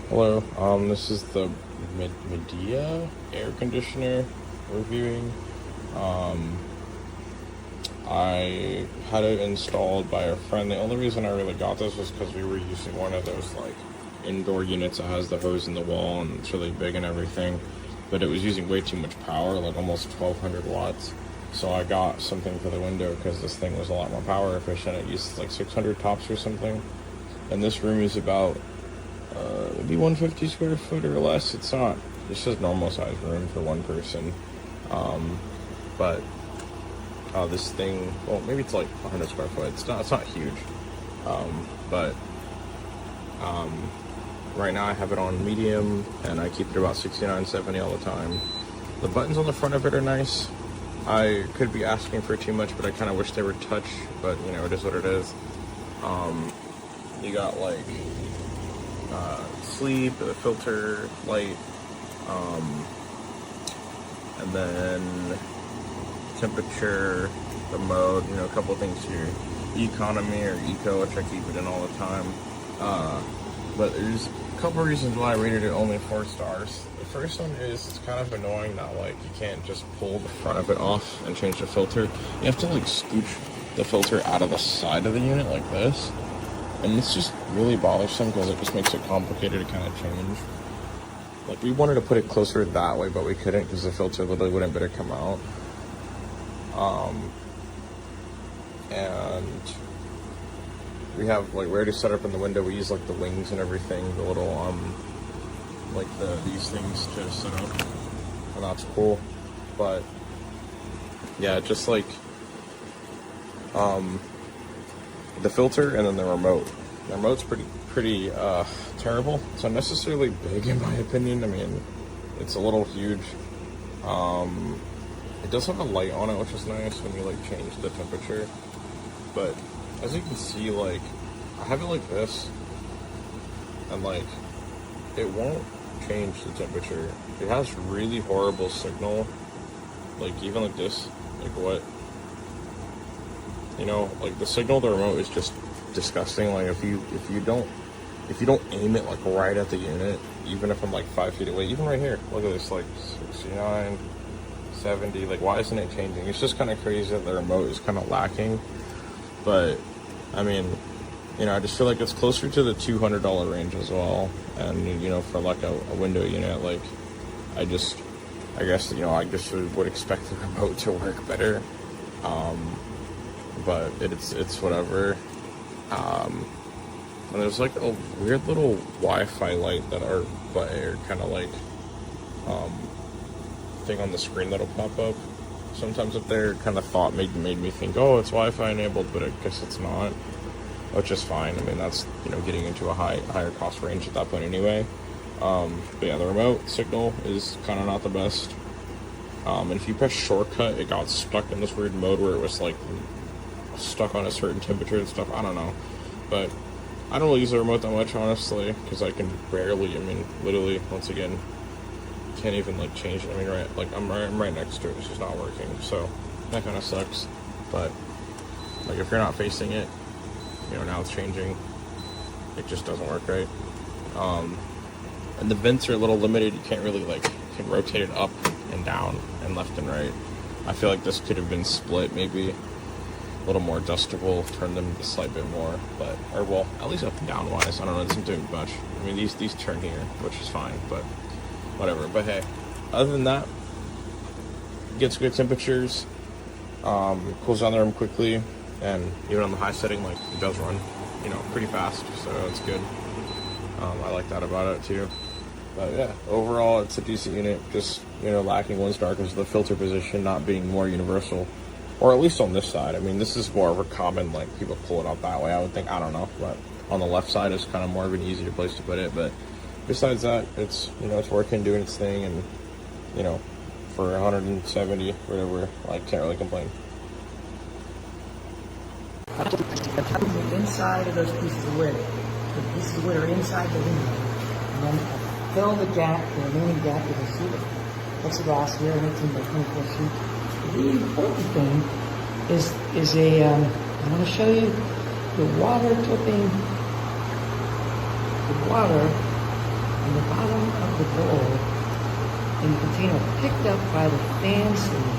Hello, this is the Midea air conditioner reviewing. Um, I had it installed by a friend. The only reason I really got this was because we were using one of those like indoor units that has the hose in the wall and it's really big and everything, but it was using way too much power, like almost 1200 watts. So I got something for the window because this thing was a lot more power efficient. It used like 600 tops or something, and this room is about maybe 150 square foot or less. It's just normal size room for one person. But this thing, well, maybe it's like 100 square foot. It's not huge. But right now I have it on medium and I keep it about 69, 70 all the time. The buttons on the front of it are nice. I could be asking for too much, but I kind of wish they were touch, but you know, it is what it is. You got like sleep, the filter, light, and then temperature, the mode, you know, a couple of things here. Economy or eco, which I keep it in all the time. But there's a couple reasons why I rated it only 4 stars. The first one is it's kind of annoying that like you can't just pull the front of it off and change the filter. You have to like scooch the filter out of the side of the unit like this. And it's just really bothersome because it just makes it complicated to kind of change. Like we wanted to put it closer that way, but we couldn't because the filter literally wouldn't better come out. And we have like we already set up in the window. We use like the wings and everything, the little like these things to set up, and that's cool. But yeah, just like the filter and then the remote. The remote's pretty terrible. It's unnecessarily big in my opinion. I mean, it's a little huge. It does have a light on it, which is nice when you like change the temperature. But as you can see, like I have it like this, and like it won't change the temperature. It has really horrible signal. Like even like this, like what? You know, like the signal of the remote is just disgusting. Like if you don't aim it like right at the unit, even if I'm like 5 feet away, even right here, look at this, like 69, 70, like why isn't it changing? It's just kind of crazy that the remote is kind of lacking. But I mean, you know, I just feel like it's closer to the $200 range as well. And you know, for like a window unit, like I guess, you know, I just would expect the remote to work better. But it's whatever. And there's like a weird little Wi-Fi light that are kind of like thing on the screen that'll pop up sometimes up there. Kind of thought made me think, oh, it's Wi-Fi enabled, but I guess it's not, which is fine. I mean, that's, you know, getting into a higher cost range at that point anyway. But yeah, the remote signal is kind of not the best. And if you press shortcut, it got stuck in this weird mode where it was like stuck on a certain temperature and stuff. I don't know, but I don't really use the remote that much, honestly, because I can barely, I mean, literally, once again, can't even like change it. I mean, I'm right next to it. It's just not working, so that kind of sucks. But like if you're not facing it, you know, now it's changing, it just doesn't work right. And the vents are a little limited. You can't really like, you can rotate it up and down and left and right. I feel like this could have been split, maybe a little more adjustable, turn them a slight bit more, but, or well, at least up and down wise, I don't know, it doesn't do much. I mean, these turn here, which is fine, but whatever. But hey, other than that, gets good temperatures, cools down the room quickly, and even on the high setting, like, it does run, you know, pretty fast, so it's good. I like that about it too. But yeah, overall, it's a decent unit, just, you know, lacking 1 star because of the filter position not being more universal. Or at least on this side. I mean, this is more of a common, like, people pull it out that way, I would think. I don't know. But on the left side is kind of more of an easier place to put it. But besides that, it's, you know, it's working, doing its thing. And, you know, for 170, whatever, I can't really complain. The inside of those pieces of wood. The pieces of wood are inside the window. And then I fill the gap, the remaining gap with a sheet of plexiglass here, an 18 by 24 sheet. The important thing is I want to show you the water dripping. The water roll in the container picked up by the fan sleeve,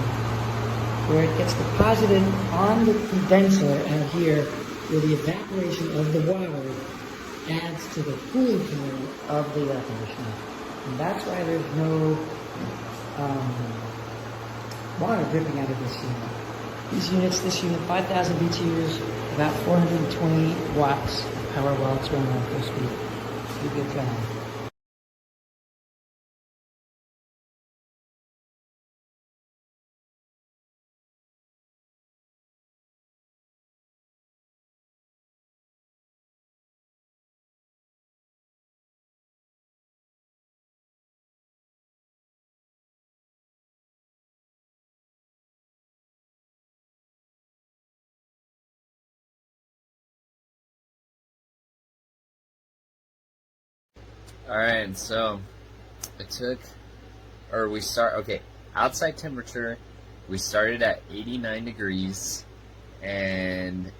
where it gets deposited on the condenser out here, where the evaporation of the water adds to the cooling period of the air conditioner. And that's why there's no water dripping out of this unit. These units, this unit, 5,000 BTUs, about 420 watts of power while it's running on full speed. Do a good job. Alright, so outside temperature, we started at 89 degrees, and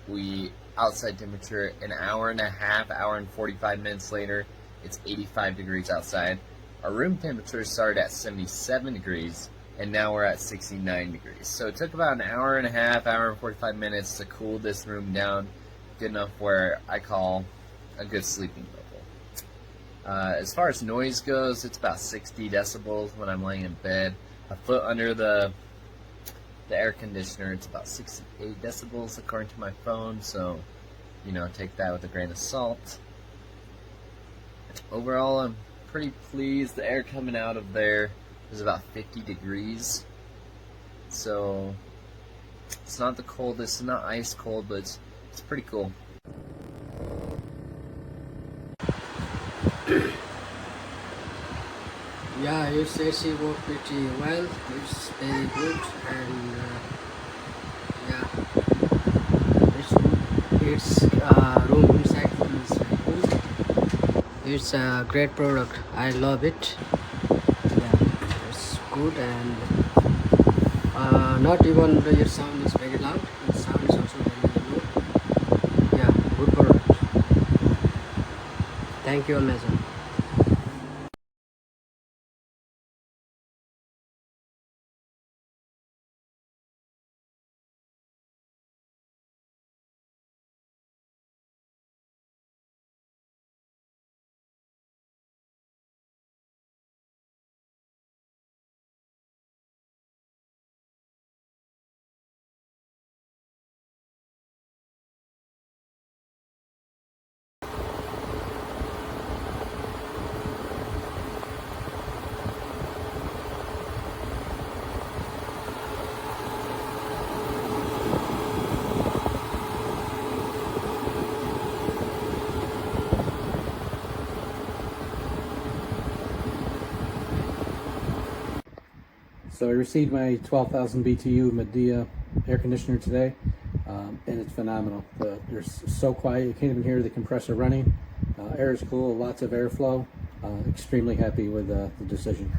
outside temperature, an hour and a half, hour and 45 minutes later, it's 85 degrees outside. Our room temperature started at 77 degrees, and now we're at 69 degrees. So it took about an hour and a half, hour and 45 minutes to cool this room down, good enough where I call a good sleeping level. As far as noise goes, it's about 60 decibels when I'm laying in bed. A foot under the air conditioner, it's about 68 decibels according to my phone, so, take that with a grain of salt. Overall, I'm pretty pleased. The air coming out of there is about 50 degrees, so it's not the coldest, it's not ice cold, but it's pretty cool. Yeah, it's AC work pretty well. It's very good, and its room inside is very good. It's a great product. I love it. Yeah, it's good, and not even your sound is very loud. The sound is also very low. Yeah, good product. Thank you, Amazon. So I received my 12,000 BTU Midea air conditioner today, and it's phenomenal. They're so quiet, you can't even hear the compressor running. Air is cool, lots of airflow. Extremely happy with the decision.